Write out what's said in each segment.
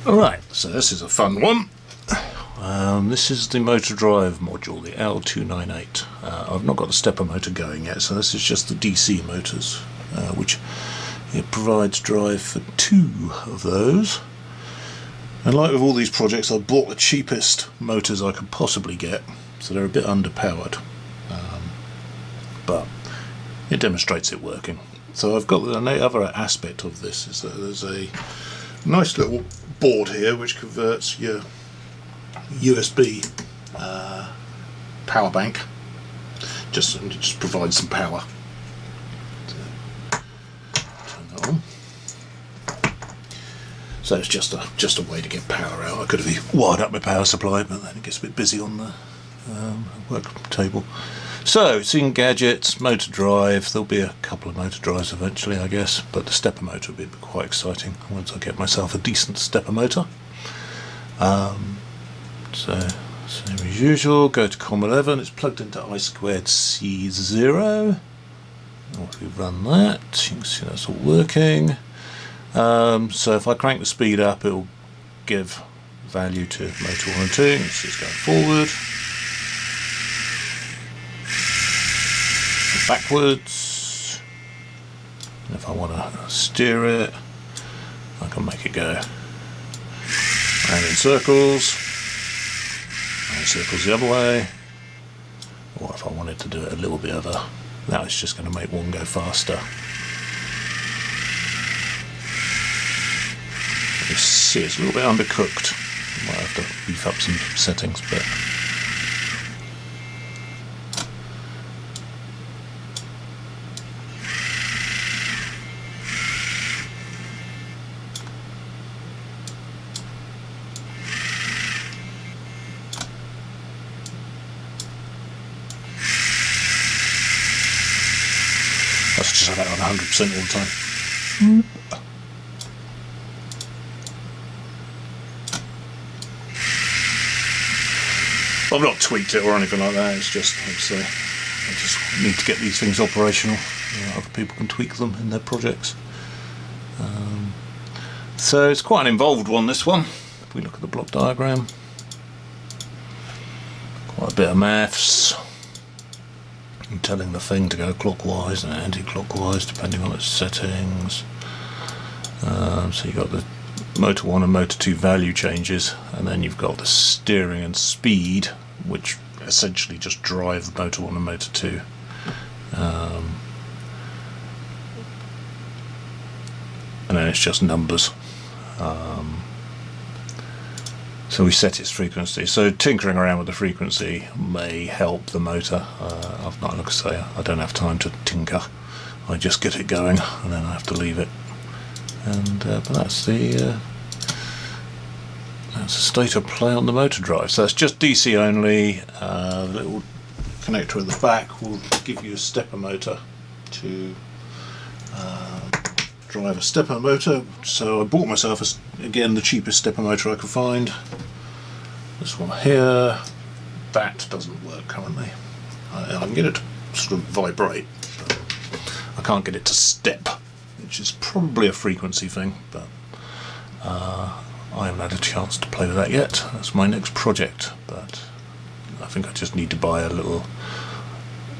Alright, so this is a fun one. This is the motor drive module, the L298. I've not got the stepper motor going yet, so this is just the DC motors, which it provides drive for 2 of those. And like with all these projects, I bought the cheapest motors I could possibly get, so they're a bit underpowered, but it demonstrates it working. So I've got the other aspect of this is that there's a nice little board here which converts your USB power bank, just provides some power. Turn that on. So it's just a way to get power out. I could have wired up my power supply, but then it gets a bit busy on the work table. So it's in gadgets, motor drive. There'll be a couple of motor drives eventually, I guess, but the stepper motor will be quite exciting once I get myself a decent stepper motor. So same as usual, go to COM11. It's plugged into I2C L298P. If we run that, you can see that's all working. So if I crank the speed up, it will give value to motor 1 and 2. You can see it's going forward, backwards, and if I want to steer it, I can make it go round in circles, and circles the other way, or if I wanted to do it a little bit other, now it's just going to make one go faster. You see it's a little bit undercooked, might have to beef up some settings, but let's just have that on 100% all the time. I've not tweaked it or anything like that, it's just, like I say, I just need to get these things operational. Other people can tweak them in their projects. So it's quite an involved one, this one. If we look at the block diagram, quite a bit of maths. I'm telling the thing to go clockwise and anti-clockwise depending on its settings. So you've got the motor 1 and motor 2 value changes, and then you've got the steering and speed, which essentially just drive the motor 1 and motor 2. And then it's just numbers. So we set its frequency. So tinkering around with the frequency may help the motor. I've not, like I say, I don't have time to tinker. I just get it going and then I have to leave it. And but that's the state of play on the motor drive. So it's just DC only. The little connector at the back will give you a stepper motor to drive a stepper motor. So I bought myself again the cheapest stepper motor I could find. This one here. That doesn't work currently. I can get it to sort of vibrate, but I can't get it to step, which is probably a frequency thing, but I haven't had a chance to play with that yet. That's my next project, but I think I just need to buy a little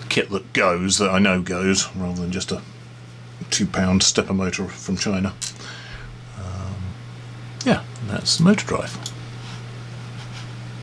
kit that goes, that I know goes, rather than just a £2 stepper motor from China. Yeah, and that's the motor drive.